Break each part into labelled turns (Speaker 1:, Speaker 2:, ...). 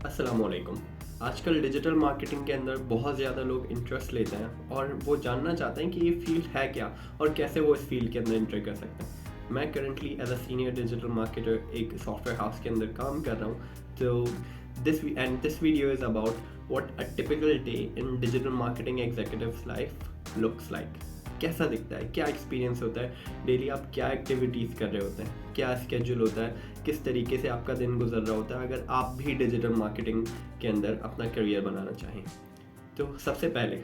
Speaker 1: अस्सलामुअलैकुम। आजकल digital marketing के अंदर बहुत ज़्यादा लोग इंटरेस्ट लेते हैं और वो जानना चाहते हैं कि ये फील्ड है क्या और कैसे वो इस फील्ड के अंदर एंटर कर सकते हैं। मैं currently as a senior digital marketer एक सॉफ्टवेयर हाउस के अंदर काम कर रहा हूँ। तो this video is about what a typical day in digital marketing executive's life looks like. कैसा दिखता है, क्या एक्सपीरियंस होता है, डेली आप क्या एक्टिविटीज़ कर रहे होते हैं, क्या स्केड्यूल होता है, किस तरीके से आपका दिन गुजर रहा होता है अगर आप भी डिजिटल मार्केटिंग के अंदर अपना करियर बनाना चाहें। तो सबसे पहले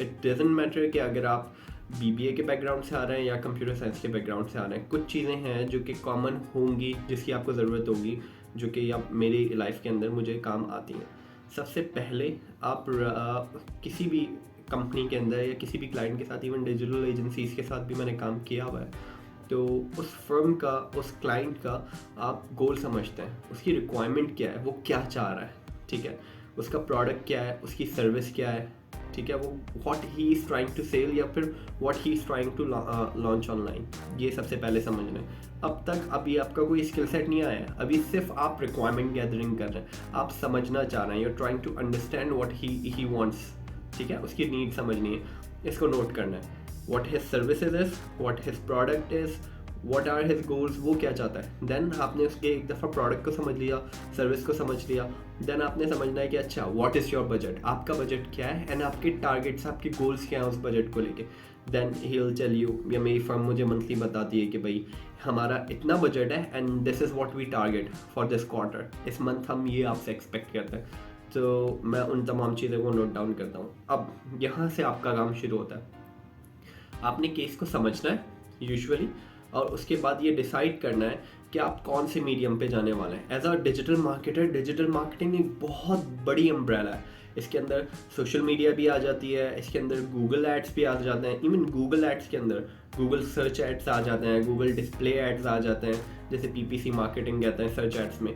Speaker 1: इट डजेंट मैटर कि अगर आप बीबीए के बैकग्राउंड से आ रहे हैं या कंप्यूटर साइंस के बैकग्राउंड से आ रहे हैं, कुछ चीज़ें हैं जो कि कॉमन होंगी जिसकी आपको ज़रूरत होगी, जो कि आप मेरी लाइफ के अंदर मुझे काम आती हैं। सबसे पहले आप किसी भी कंपनी के अंदर या किसी भी क्लाइंट के साथ, इवन डिजिटल एजेंसीज के साथ भी मैंने काम किया हुआ है, तो उस फर्म का, उस क्लाइंट का आप गोल समझते हैं, उसकी रिक्वायरमेंट क्या है, वो क्या चाह रहा है, ठीक है, उसका प्रोडक्ट क्या है, उसकी सर्विस क्या है, ठीक है, वो what he is trying to sell या फिर what he is trying to launch online. ये सबसे पहले समझना है। अब तक अभी आपका कोई स्किल सेट नहीं आया है, अभी सिर्फ आप रिक्वायरमेंट गैदरिंग कर रहे हैं, आप समझना चाह रहे हैं, you are trying to understand what he wants, ठीक है, उसकी नीड समझनी है, इसको नोट करना है। What his services is, what his product is, what are his goals, वो क्या चाहता है। देन आपने उसके एक दफ़ा प्रोडक्ट को समझ लिया, सर्विस को समझ लिया, देन आपने समझना है कि अच्छा व्हाट इज़ योर बजट, आपका बजट क्या है एंड आपके टारगेट्स, आपके गोल्स क्या हैं उस बजट को लेके। Then he will tell you, या मेरी फर्म मुझे मंथली बताती है कि भाई हमारा इतना बजट है and this is what we target for this quarter, इस मंथ हम ये आपसे एक्सपेक्ट करते हैं। तो मैं उन तमाम चीज़ों को नोट डाउन करता हूँ। अब यहाँ से आपका काम शुरू होता है। आपने केस को समझना है यूजुअली, और उसके बाद ये डिसाइड करना है कि आप कौन से मीडियम पे जाने वाले हैं। As a digital marketer, digital marketing एक बहुत बड़ी अम्ब्रेला है। इसके अंदर सोशल मीडिया भी आ जाती है, इसके अंदर गूगल एड्स भी आ जाते हैं, इवन गूगल एड्स के अंदर गूगल सर्च एड्स आ जाते हैं, गूगल डिस्प्ले एड्स आ जाते हैं, जैसे पीपीसी मार्केटिंग कहते हैं सर्च एड्स में।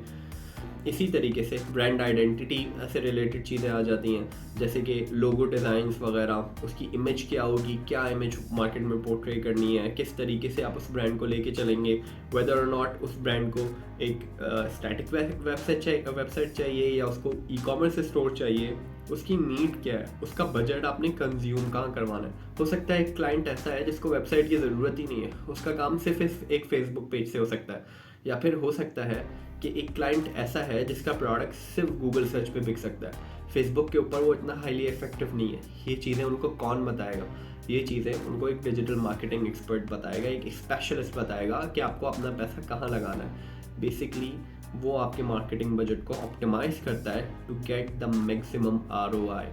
Speaker 1: इसी तरीके से ब्रांड आइडेंटिटी से रिलेटेड चीज़ें आ जाती हैं, जैसे कि लोगो डिज़ाइंस वगैरह, उसकी इमेज क्या होगी, क्या इमेज मार्केट में पोर्ट्रे करनी है, किस तरीके से आप उस ब्रांड को लेके चलेंगे, वेदर और नॉट उस ब्रांड को एक स्टैटिक वेबसाइट चाहिए या उसको ई कॉमर्स स्टोर चाहिए, उसकी नीड क्या है, उसका बजट आपने कंज्यूम कहाँ करवाना है। हो सकता है एक क्लाइंट ऐसा है जिसको वेबसाइट की ज़रूरत ही नहीं है, उसका काम सिर्फ एक फेसबुक पेज से हो सकता है, या फिर हो सकता है कि एक क्लाइंट ऐसा है जिसका प्रोडक्ट सिर्फ गूगल सर्च पे बिक सकता है, फेसबुक के ऊपर वो इतना हाईली इफेक्टिव नहीं है। ये चीज़ें उनको कौन बताएगा? ये चीज़ें उनको एक डिजिटल मार्केटिंग एक्सपर्ट बताएगा, एक स्पेशलिस्ट बताएगा कि आपको अपना पैसा कहाँ लगाना है। बेसिकली वो आपके मार्केटिंग बजट को ऑप्टिमाइज करता है to get the maximum ROI।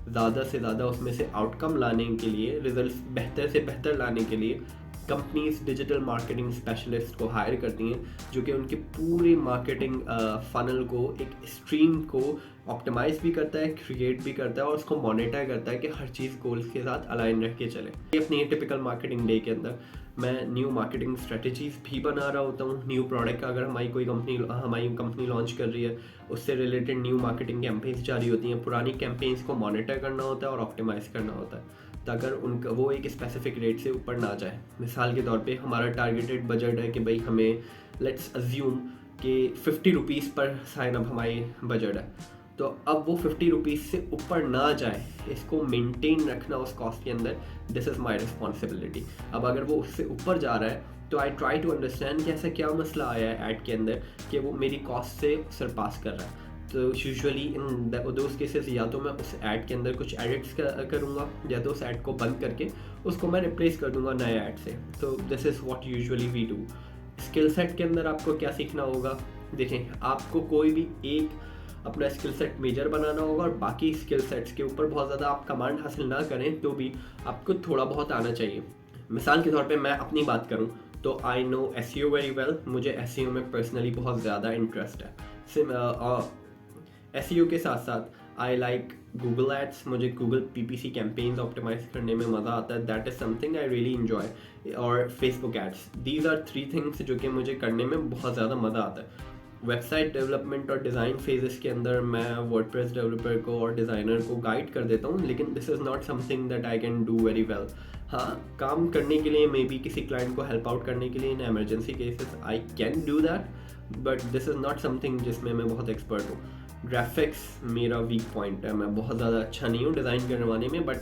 Speaker 1: ज़्यादा से ज़्यादा उसमें से आउटकम लाने के लिए, रिजल्ट बेहतर से बेहतर लाने के लिए कंपनीज डिजिटल मार्केटिंग स्पेशलिस्ट को हायर करती हैं, जो कि उनके पूरे मार्केटिंग फनल को, एक स्ट्रीम को ऑप्टिमाइज भी करता है, क्रिएट भी करता है और उसको मॉनिटर करता है कि हर चीज़ गोल्स के साथ अलाइन रख के चले। अपनी टिपिकल मार्केटिंग डे के अंदर मैं न्यू मार्केटिंग स्ट्रेटजीज भी बना रहा होता हूँ। न्यू प्रोडक्ट अगर हमारी कंपनी लॉन्च कर रही है, उससे रिलेटेड न्यू मार्केटिंग कैंपेन्स जारी होती हैं, पुरानी कैंपेन्स को मॉनिटर करना होता है और ऑप्टिमाइज करना होता है, अगर उनका वो एक स्पेसिफिक रेट से ऊपर ना जाए। मिसाल के तौर पे हमारा टारगेटेड बजट है कि भाई हमें, लेट्स अज्यूम कि 50 रुपीज़ पर साइन अप हमारी बजट है, तो अब वो 50 रुपीज़ से ऊपर ना जाए, इसको मेंटेन रखना उस कॉस्ट के अंदर, दिस इज़ माई रिस्पॉन्सिबिलिटी। अब अगर वो उससे ऊपर जा रहा है तो आई ट्राई टू अंडरस्टैंड कि ऐसा क्या मसला आया है ऐड के अंदर कि वो मेरी कॉस्ट से सरपास कर रहा है। तो यूजुअली इन दोज केसेस या तो मैं उस ऐड के अंदर कुछ एडिट्स करूँगा, या तो उस ऐड को बंद करके उसको मैं रिप्लेस कर दूंगा नए ऐड से। तो this is what usually we do. Skill set के अंदर आपको क्या सीखना होगा? देखें, आपको कोई भी एक अपना स्किल सेट मेजर बनाना होगा और बाकी स्किल सेट्स के ऊपर बहुत ज़्यादा आप कमांड हासिल ना करें तो भी आपको थोड़ा बहुत आना चाहिए। मिसाल के तौर पे मैं अपनी बात करूं तो I know SEO very well. मुझे SEO में पर्सनली बहुत ज़्यादा इंटरेस्ट है। SEO के साथ साथ आई लाइक गूगल एड्स। मुझे गूगल PPC कैंपेन्स ऑप्टिमाइज करने में मज़ा आता है, that is something I really enjoy. और Facebook ads, these are 3 things जो कि मुझे करने में बहुत ज़्यादा मज़ा आता है। वेबसाइट डेवलपमेंट और डिज़ाइन फेजेस के अंदर मैं वर्डप्रेस डेवलपर को और डिज़ाइनर को गाइड कर देता हूँ, लेकिन this is not something that I can do very well. हाँ, काम करने के लिए, मे बी किसी क्लाइंट को हेल्प आउट करने के लिए in emergency cases I can do that, but this is not something जिसमें मैं बहुत एक्सपर्ट हूँ। ग्राफिक्स मेरा वीक पॉइंट है, मैं बहुत ज़्यादा अच्छा नहीं हूँ डिज़ाइन करवाने में, बट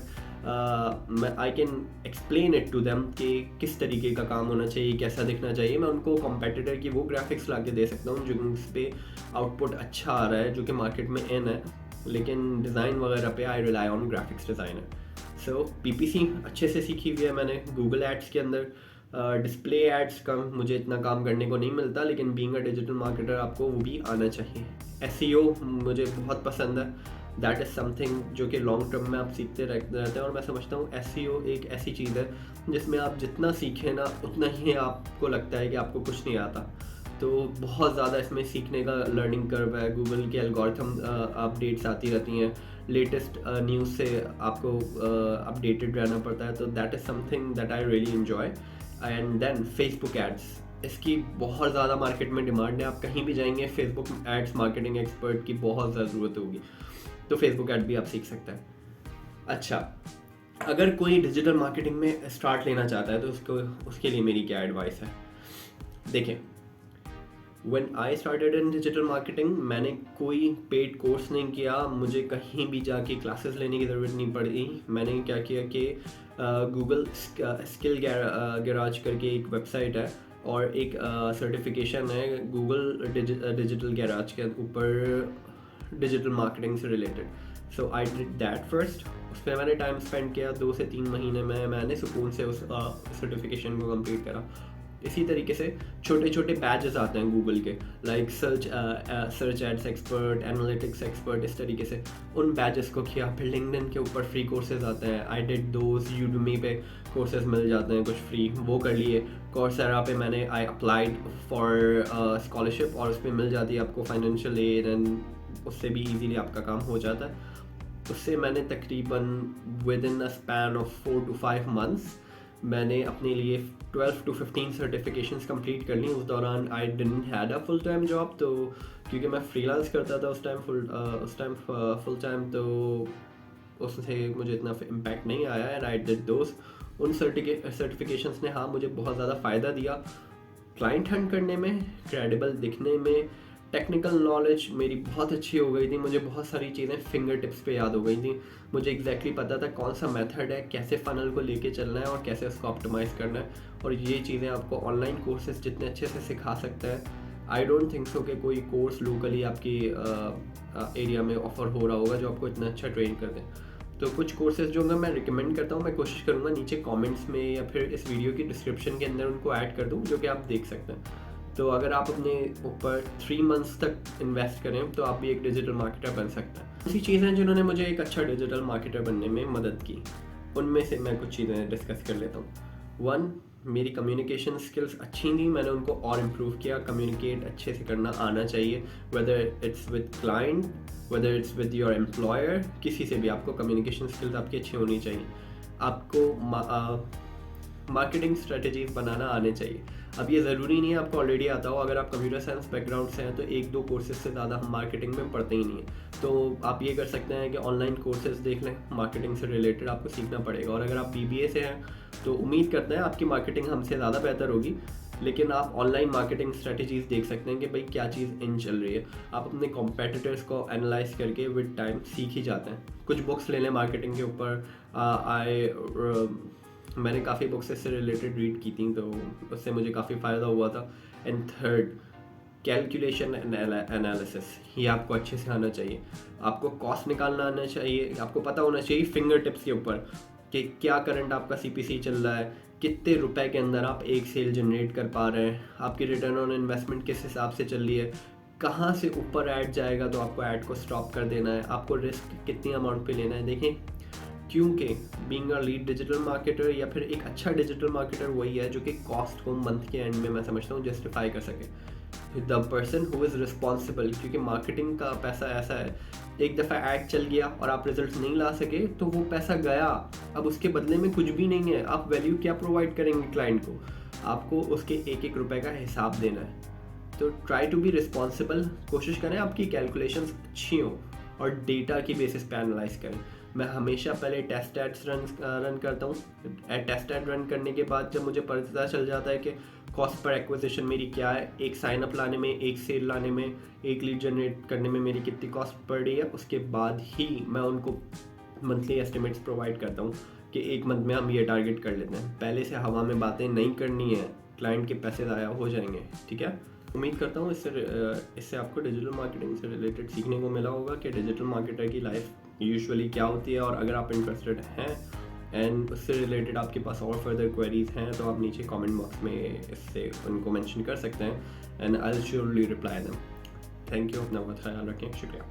Speaker 1: मैं I can explain it to them कि किस तरीके का काम होना चाहिए, कैसा दिखना चाहिए। मैं उनको कॉम्पिटिटर की वो ग्राफिक्स ला के दे सकता हूँ जिस पे आउटपुट अच्छा आ रहा है, जो कि मार्केट में इन है, लेकिन डिज़ाइन वगैरह पे I rely on graphics designer. So PPC अच्छे से सीखी हुई है मैंने गूगल एड्स के अंदर। डिस्प्ले एड्स का मुझे इतना काम करने को नहीं मिलता, लेकिन बीइंग अ डिजिटल मार्केटर आपको वो भी आना चाहिए। एसईओ मुझे बहुत पसंद है, दैट इज़ समथिंग जो कि लॉन्ग टर्म में आप सीखते रहते हैं। और मैं समझता हूँ एसईओ एक ऐसी चीज़ है जिसमें आप जितना सीखें ना उतना ही आपको लगता है कि आपको कुछ नहीं आता। तो बहुत ज़्यादा इसमें सीखने का लर्निंग कर्व है। गूगल के एल्गोरिथम अपडेट्स आती रहती हैं, लेटेस्ट न्यूज़ से आपको अपडेटेड रहना पड़ता है। तो that is something that I really enjoy. And then Facebook ads, इसकी बहुत ज़्यादा मार्केट में डिमांड है। आप कहीं भी जाएंगे फेसबुक एड्स मार्केटिंग एक्सपर्ट की बहुत ज़्यादा ज़रूरत होगी, तो फेसबुक एड भी आप सीख सकते हैं। अच्छा, अगर कोई डिजिटल मार्केटिंग में स्टार्ट लेना चाहता है तो उसके लिए मेरी क्या एडवाइस है? देखिए, when I started in digital marketing, मैंने कोई पेड कोर्स नहीं किया, मुझे कहीं भी जाके क्लासेस लेने की ज़रूरत नहीं पड़ी। मैंने क्या किया कि गूगल स्किल गैराज करके एक वेबसाइट है और एक सर्टिफिकेशन है गूगल डिजिटल गैराज के ऊपर डिजिटल मार्केटिंग से related. So I did that first. उस पर मैंने टाइम स्पेंड किया, 2 से 3 महीने में मैंने सुकून से उस सर्टिफिकेशन को कंप्लीट करा। इसी तरीके से छोटे छोटे बैचेस आते हैं गूगल के, like search ads expert, analytics expert, इस तरीके से उन बैचेस को किया। फिर लिंक्डइन के ऊपर फ्री कोर्सेज आते हैं, आई डिड दोज। यूडमी पे कोर्सेज मिल जाते हैं कुछ फ्री, वो कर लिए। कोर्सेरा पे मैंने आई अप्लाइड फॉर स्कॉलरशिप और उस पर मिल जाती है आपको फाइनेंशियल एड, एंड उससे भी ईजीली आपका काम हो जाता है। उससे मैंने तकरीबन with in a span of 4 to 5 months मैंने अपने लिए 12 to 15 सर्टिफिकेशंस कंप्लीट कर ली। उस दौरान I didn't had a full time job, तो क्योंकि मैं फ्रीलांस करता था उस टाइम फुल टाइम, तो उससे मुझे इतना इम्पैक्ट नहीं आया। एंड आई डिड दोस। उन सर्टिफिकेशंस ने हाँ मुझे बहुत ज़्यादा फ़ायदा दिया, क्लाइंट हंट करने में, क्रेडिबल दिखने में, टेक्निकल नॉलेज मेरी बहुत अच्छी हो गई थी। मुझे बहुत सारी चीज़ें फिंगर टिप्स पे याद हो गई थी। मुझे एग्जैक्टली पता था कौन सा मेथड है, कैसे फ़नल को लेके चलना है और कैसे उसको ऑप्टिमाइज़ करना है। और ये चीज़ें आपको ऑनलाइन कोर्सेज जितने अच्छे से सिखा सकते हैं, आई डोंट थिंक सो कि कोई कोर्स लोकली आपकी एरिया में ऑफर हो रहा होगा जो आपको इतना अच्छा ट्रेन कर दे। तो कुछ कोर्सेज जो मैं रिकमेंड करता हूँ, मैं कोशिश करूँगा नीचे कमेंट्स में या फिर इस वीडियो की डिस्क्रिप्शन के अंदर उनको ऐड कर दूँ, जो कि आप देख सकते हैं। तो अगर आप अपने ऊपर 3 मंथ्स तक इन्वेस्ट करें तो आप भी एक डिजिटल मार्केटर बन सकते हैं। ऐसी चीज़ें जिन्होंने मुझे एक अच्छा डिजिटल मार्केटर बनने में मदद की, उनमें से मैं कुछ चीज़ें डिस्कस कर लेता हूँ। 1, मेरी कम्युनिकेशन स्किल्स अच्छी थी, मैंने उनको और इम्प्रूव किया। कम्युनिकेट अच्छे से करना आना चाहिए, whether it's with client, whether it's with your employer, किसी से भी आपको कम्युनिकेशन स्किल्स आपकी अच्छी होनी चाहिए। आपको मार्केटिंग स्ट्रेटजीज बनाना आने चाहिए। अब ये ज़रूरी नहीं है आपको ऑलरेडी आता हो। अगर आप कंप्यूटर साइंस बैकग्राउंड से हैं तो 1-2 कोर्सेज से ज़्यादा हम मार्केटिंग में पढ़ते ही नहीं है। तो आप ये कर सकते हैं कि ऑनलाइन कोर्सेज देख लें, मार्केटिंग से रिलेटेड आपको सीखना पड़ेगा। और अगर आप BBA से हैं तो उम्मीद करते हैं आपकी मार्केटिंग हमसे ज़्यादा बेहतर होगी, लेकिन आप ऑनलाइन मार्केटिंग स्ट्रेटजीज देख सकते हैं कि भाई क्या चीज़ इन चल रही है। आप अपने कॉम्पिटिटर्स को एनालाइज करके विद टाइम सीख ही जाते हैं। कुछ बुक्स ले लें मार्केटिंग के ऊपर। मैंने काफ़ी बुक्स इससे रिलेटेड रीड की थी, तो उससे मुझे काफ़ी फ़ायदा हुआ था। And third, calculation and analysis, ये आपको अच्छे से आना चाहिए। आपको कॉस्ट निकालना आना चाहिए, आपको पता होना चाहिए फिंगर टिप्स के ऊपर कि क्या करंट आपका CPC चल रहा है, कितने रुपए के अंदर आप एक सेल जनरेट कर पा रहे हैं, आपकी रिटर्न ऑन इन्वेस्टमेंट किस हिसाब से चल रही है, कहाँ से ऊपर ऐड जाएगा तो आपको ऐड को स्टॉप कर देना है, आपको रिस्क कितनी अमाउंट पे लेना है। देखें, क्योंकि being a lead digital marketer या फिर एक अच्छा डिजिटल मार्केटर वही है जो कि कॉस्ट को मंथ के एंड में मैं समझता हूँ जस्टिफाई कर सके। The person who is responsible, क्योंकि मार्केटिंग का पैसा ऐसा है, एक दफ़ा ऐड चल गया और आप रिजल्ट नहीं ला सके तो वो पैसा गया, अब उसके बदले में कुछ भी नहीं है। आप वैल्यू क्या प्रोवाइड करेंगे क्लाइंट को? आपको उसके एक रुपए का हिसाब देना है। तो ट्राई टू बी रिस्पॉन्सिबल, कोशिश करें आपकी कैलकुलेशंस अच्छी हो। और डेटा की बेसिस पे एनालाइज करें। मैं हमेशा पहले टेस्ट एड्स रन करता हूँ। टेस्ट एड रन करने के बाद जब मुझे पता चल जाता है कि कॉस्ट पर एक्विजिशन मेरी क्या है, एक साइन अप लाने में, एक सेल लाने में, एक लीड जनरेट करने में मेरी कितनी कॉस्ट पड़ रही है, उसके बाद ही मैं उनको मंथली एस्टिमेट्स प्रोवाइड करता हूँ कि एक मंथ में हम ये टारगेट कर लेते हैं। पहले से हवा में बातें नहीं करनी है, क्लाइंट के पैसे ज़ाया हो जाएंगे। ठीक है, उम्मीद करता हूँ इससे आपको डिजिटल मार्केटिंग से रिलेटेड सीखने को मिला होगा कि डिजिटल मार्केटर की लाइफ यूजुअली क्या होती है। और अगर आप इंटरेस्टेड हैं एंड उससे रिलेटेड आपके पास और फर्दर क्वेरीज हैं तो आप नीचे कमेंट बॉक्स में इससे उनको मेंशन कर सकते हैं and I will surely reply them. Thank you, अपना बहुत ख्याल रखें, शुक्रिया।